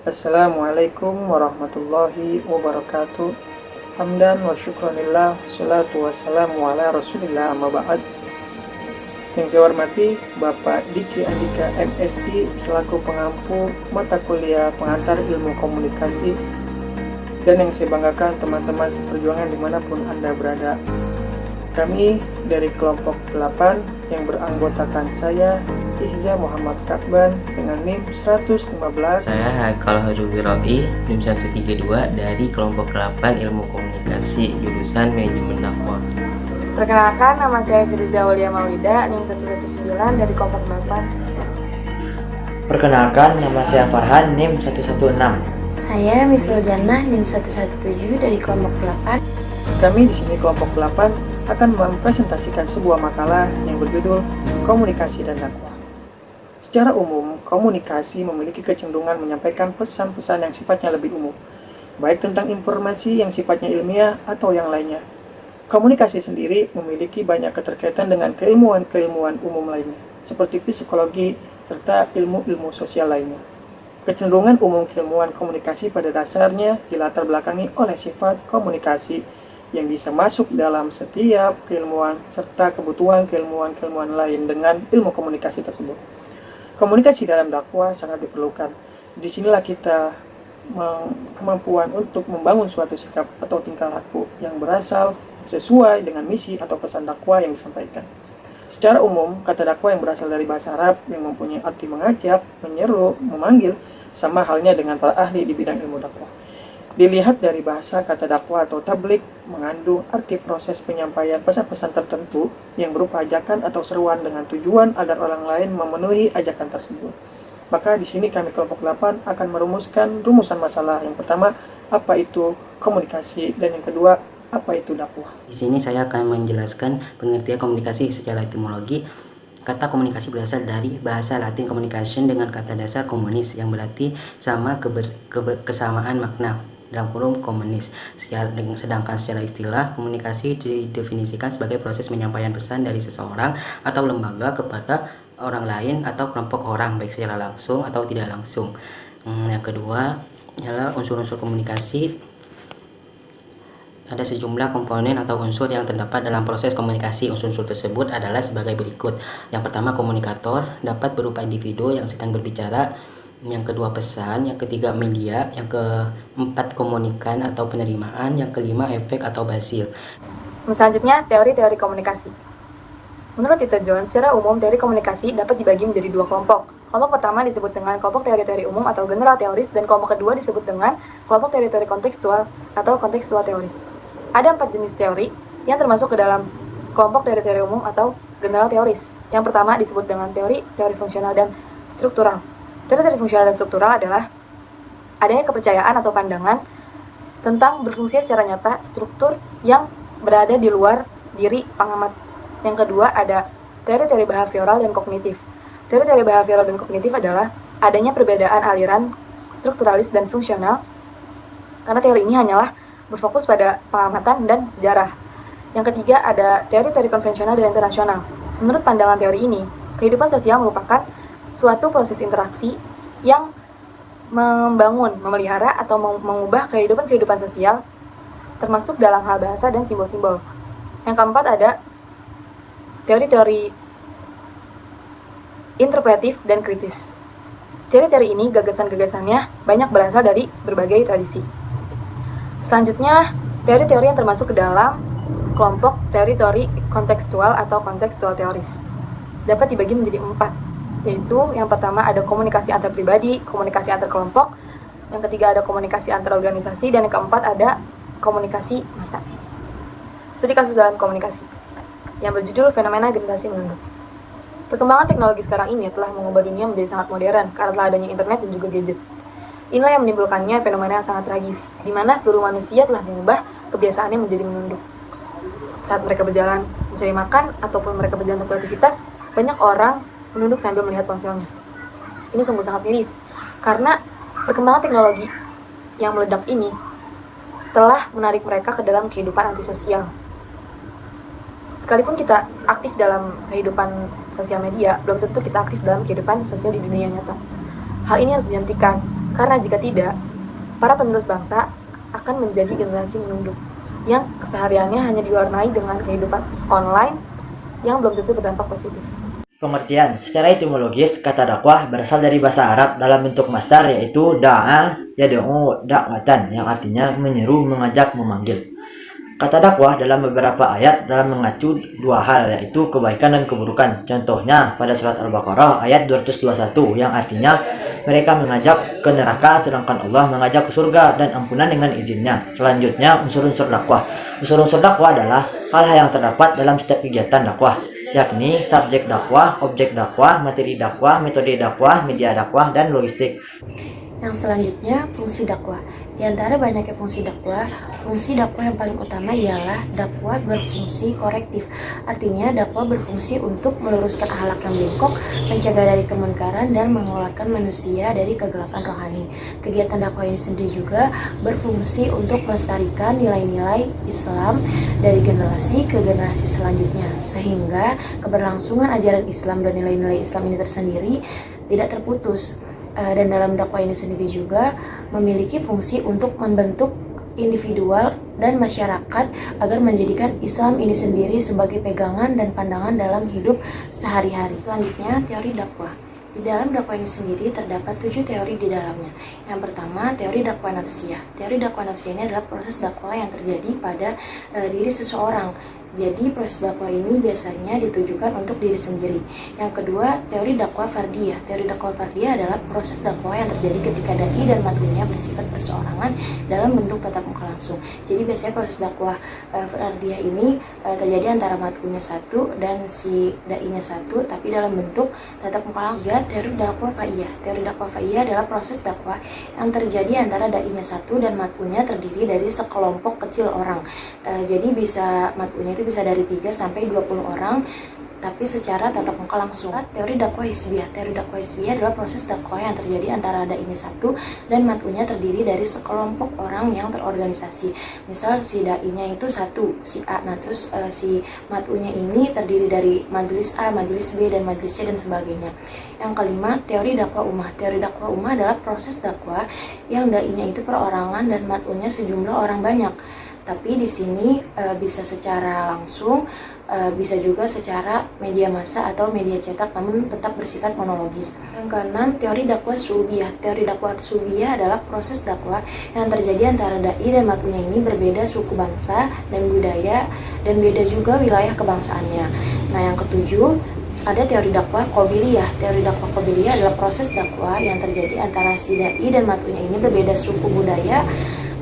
Assalamualaikum warahmatullahi wabarakatuh. Hamdan wa syukranillah, salatu wassalamu ala rasulillah, amma ba'd. Yang saya hormati Bapak Diki Andika MSI selaku pengampu mata kuliah pengantar ilmu komunikasi, dan yang saya banggakan teman-teman seperjuangan dimanapun Anda berada. Kami dari kelompok 8 yang beranggotakan saya Ihza Muhammad Kakban dengan NIM 115. Saya Haikal Harubi Robi, NIM 132 dari kelompok 8 Ilmu Komunikasi jurusan Manajemen Dakwah. Perkenalkan, nama saya Firza Aulia Maulida, NIM 119 dari kelompok 8. Perkenalkan, nama saya Farhan, NIM 116. Saya Miful Jannah, NIM 117 dari kelompok 8. Kami di sini kelompok 8 akan mempresentasikan sebuah makalah yang berjudul Komunikasi dan Dakwah. Secara umum, komunikasi memiliki kecenderungan menyampaikan pesan-pesan yang sifatnya lebih umum, baik tentang informasi yang sifatnya ilmiah atau yang lainnya. Komunikasi sendiri memiliki banyak keterkaitan dengan keilmuan-keilmuan umum lainnya, seperti psikologi serta ilmu-ilmu sosial lainnya. Kecenderungan umum keilmuan komunikasi pada dasarnya dilatar belakangi oleh sifat komunikasi yang bisa masuk dalam setiap keilmuan serta kebutuhan keilmuan-keilmuan lain dengan ilmu komunikasi tersebut. Komunikasi dalam dakwah sangat diperlukan. Disinilah kita kemampuan untuk membangun suatu sikap atau tingkah laku yang berasal sesuai dengan misi atau pesan dakwah yang disampaikan. Secara umum, kata dakwah yang berasal dari bahasa Arab yang mempunyai arti mengajak, menyeru, memanggil, sama halnya dengan para ahli di bidang ilmu dakwah. Dilihat dari bahasa kata dakwah atau tablik mengandung arti proses penyampaian pesan-pesan tertentu yang berupa ajakan atau seruan dengan tujuan agar orang lain memenuhi ajakan tersebut. Maka di sini kami kelompok 8 akan merumuskan rumusan masalah. Yang pertama, apa itu komunikasi, dan yang kedua, apa itu dakwah. Di sini saya akan menjelaskan pengertian komunikasi secara etimologi. Kata komunikasi berasal dari bahasa Latin communication dengan kata dasar komunis yang berarti sama kesamaan makna dalam kurung komunis. Sedangkan secara istilah, komunikasi didefinisikan sebagai proses penyampaian pesan dari seseorang atau lembaga kepada orang lain atau kelompok orang, baik secara langsung atau tidak langsung. Yang kedua adalah unsur-unsur komunikasi. Ada sejumlah komponen atau unsur yang terdapat dalam proses komunikasi. Unsur-unsur tersebut adalah sebagai berikut. Yang pertama, komunikator dapat berupa individu yang sedang berbicara. Yang kedua, pesan. Yang ketiga, media. Yang keempat, komunikan atau penerimaan. Yang kelima, efek atau basil. Selanjutnya, teori-teori komunikasi. Menurut Tito Jones, secara umum teori komunikasi dapat dibagi menjadi dua kelompok. Kelompok pertama disebut dengan kelompok teori-teori umum atau general teoris, dan kelompok kedua disebut dengan kelompok teori-teori kontekstual atau kontekstual teoris. Ada 4 jenis teori yang termasuk ke dalam kelompok teori-teori umum atau general teoris. Yang pertama disebut dengan teori fungsional dan struktural. Teori fungsional dan struktural adalah adanya kepercayaan atau pandangan tentang berfungsi secara nyata struktur yang berada di luar diri pengamat. Yang kedua ada teori-teori behavioral dan kognitif. Teori-teori behavioral dan kognitif adalah adanya perbedaan aliran strukturalis dan fungsional, karena teori ini hanyalah berfokus pada pengamatan dan sejarah. Yang ketiga ada teori-teori konvensional dan internasional. Menurut pandangan teori ini, kehidupan sosial merupakan suatu proses interaksi yang membangun, memelihara, atau mengubah kehidupan sosial, termasuk dalam hal bahasa dan simbol-simbol. Yang keempat ada teori-teori interpretif dan kritis. Teori-teori ini gagasan-gagasannya banyak berasal dari berbagai tradisi. Selanjutnya, teori-teori yang termasuk ke dalam kelompok teori-teori kontekstual atau kontekstual teoris dapat dibagi menjadi 4, yaitu yang pertama ada komunikasi antar pribadi, komunikasi antar kelompok, yang ketiga ada komunikasi antar organisasi, dan yang keempat ada komunikasi massa. Studi kasus dalam komunikasi yang berjudul Fenomena Generasi Menunduk. Perkembangan teknologi sekarang ini telah mengubah dunia menjadi sangat modern karena telah adanya internet dan juga gadget. Inilah yang menimbulkannya fenomena yang sangat tragis, di mana seluruh manusia telah mengubah kebiasaannya menjadi menunduk. Saat mereka berjalan mencari makan ataupun mereka berjalan untuk beraktivitas, banyak orang menunduk sambil melihat ponselnya. Ini sungguh sangat miris, karena perkembangan teknologi yang meledak ini telah menarik mereka ke dalam kehidupan antisosial. Sekalipun kita aktif dalam kehidupan sosial media, belum tentu kita aktif dalam kehidupan sosial di dunia nyata. Hal ini harus dihentikan, Karena jika tidak, para penerus bangsa akan menjadi generasi menunduk yang kesehariannya hanya diwarnai dengan kehidupan online yang belum tentu berdampak positif. Pengertian secara etimologis, kata dakwah berasal dari bahasa Arab dalam bentuk masdar yaitu da'a yad'u da'watan yang artinya menyeru, mengajak, memanggil. Kata dakwah dalam beberapa ayat dalam mengacu dua hal yaitu kebaikan dan keburukan. Contohnya pada surat Al-Baqarah ayat 221 yang artinya mereka mengajak ke neraka sedangkan Allah mengajak ke surga dan ampunan dengan izinnya. Selanjutnya unsur-unsur dakwah. Unsur-unsur dakwah adalah hal-hal yang terdapat dalam setiap kegiatan dakwah, yakni subjek dakwah, objek dakwah, materi dakwah, metode dakwah, media dakwah, dan logistik. Yang selanjutnya, fungsi dakwah. Di antara banyaknya fungsi dakwah yang paling utama ialah dakwah berfungsi korektif. Artinya, dakwah berfungsi untuk meluruskan akhlak yang bengkok, mencegah dari kemungkaran, dan mengeluarkan manusia dari kegelapan rohani. Kegiatan dakwah ini sendiri juga berfungsi untuk melestarikan nilai-nilai Islam dari generasi ke generasi selanjutnya, sehingga keberlangsungan ajaran Islam dan nilai-nilai Islam ini tersendiri tidak terputus. Dan dalam dakwah ini sendiri juga memiliki fungsi untuk membentuk individual dan masyarakat agar menjadikan Islam ini sendiri sebagai pegangan dan pandangan dalam hidup sehari-hari. Selanjutnya, teori dakwah. Di dalam dakwah ini sendiri terdapat 7 teori di dalamnya. Yang pertama, teori dakwah nafsiyah. Teori dakwah nafsiyah ini adalah proses dakwah yang terjadi pada diri seseorang. Jadi proses dakwah ini biasanya ditujukan untuk diri sendiri. Yang kedua, teori dakwah fardiyah. Teori dakwah fardiyah adalah proses dakwah yang terjadi ketika dai dan matlunya bersifat perseorangan dalam bentuk tatap muka langsung. Jadi biasanya proses dakwah fardiyah ini terjadi antara matlunya satu dan si dai-nya satu, tapi dalam bentuk tatap muka langsung. Teori dakwah faiyah. Teori dakwah faiyah adalah proses dakwah yang terjadi antara dai-nya satu dan matlunya terdiri dari sekelompok kecil orang. Jadi bisa matlunya itu bisa dari 3 sampai 20 orang, tapi secara tatap muka langsung. Teori dakwah hizbiyah. Teori dakwah hizbiyah adalah proses dakwah yang terjadi antara dai-nya satu dan matlunya terdiri dari sekelompok orang yang terorganisasi. Misal si dai-nya itu satu, si A, nah terus si matlunya ini terdiri dari majelis A, majelis B, dan majelis C, dan sebagainya. Yang kelima, teori dakwah ummah. Teori dakwah ummah adalah proses dakwah yang dai-nya itu perorangan dan matlunya sejumlah orang banyak. Tapi di sini bisa secara langsung, bisa juga secara media massa atau media cetak, namun tetap bersifat monologis. Yang keenam, teori dakwah syubiyah. Teori dakwah syubiyah adalah proses dakwah yang terjadi antara dai dan matlunya ini berbeda suku bangsa dan budaya, dan beda juga wilayah kebangsaannya. Nah, yang ketujuh, ada teori dakwah qabiliyah. Teori dakwah qabiliyah adalah proses dakwah yang terjadi antara si dai dan matlunya ini berbeda suku budaya,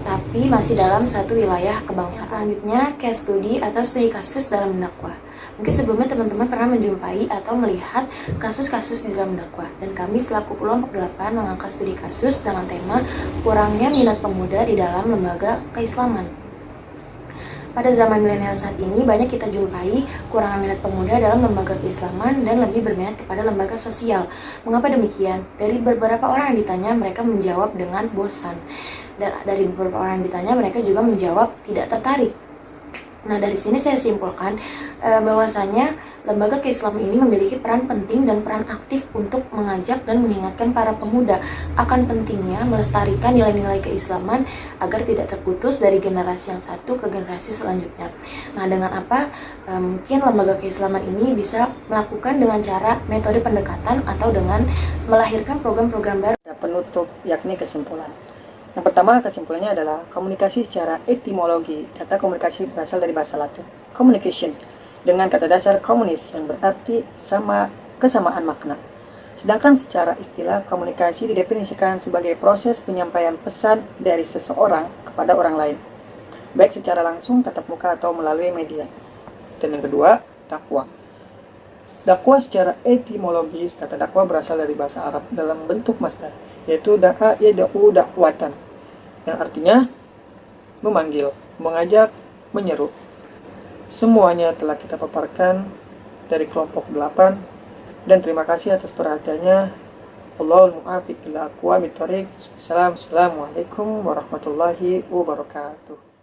tapi masih dalam satu wilayah kebangsaan. Selanjutnya, case study atau studi kasus dalam dakwah. Mungkin sebelumnya teman-teman pernah menjumpai atau melihat kasus-kasus di dalam dakwah, dan kami selaku kelompok 8 mengangkat studi kasus dengan tema kurangnya minat pemuda di dalam lembaga keislaman. Pada zaman milenial saat ini, banyak kita jumpai kurangan minat pemuda dalam lembaga keislaman dan lebih berminat kepada lembaga sosial. Mengapa demikian? Dari beberapa orang yang ditanya, mereka menjawab dengan bosan. Dan dari beberapa orang yang ditanya, mereka juga menjawab tidak tertarik. Nah, dari sini saya simpulkan bahwasanya lembaga keislaman ini memiliki peran penting dan peran aktif untuk mengajak dan mengingatkan para pemuda akan pentingnya melestarikan nilai-nilai keislaman agar tidak terputus dari generasi yang satu ke generasi selanjutnya. Nah, dengan apa? Mungkin lembaga keislaman ini bisa melakukan dengan cara metode pendekatan atau dengan melahirkan program-program baru. Penutup, yakni kesimpulan. Yang pertama, kesimpulannya adalah komunikasi secara etimologi. Kata komunikasi berasal dari bahasa Latin, communication, dengan kata dasar komunis yang berarti kesamaan makna. Sedangkan secara istilah, komunikasi didefinisikan sebagai proses penyampaian pesan dari seseorang kepada orang lain, baik secara langsung, tatap muka, atau melalui media. Dan yang kedua, dakwah. Dakwah secara etimologis, kata dakwah berasal dari bahasa Arab dalam bentuk masdar, yaitu da'a yad'u da'watan, yang artinya memanggil, mengajak, menyeru. Semuanya telah kita paparkan dari kelompok 8, dan terima kasih atas perhatiannya. Wallahul muwaffiq ila aqwamit thoriq. Assalamualaikum warahmatullahi wabarakatuh.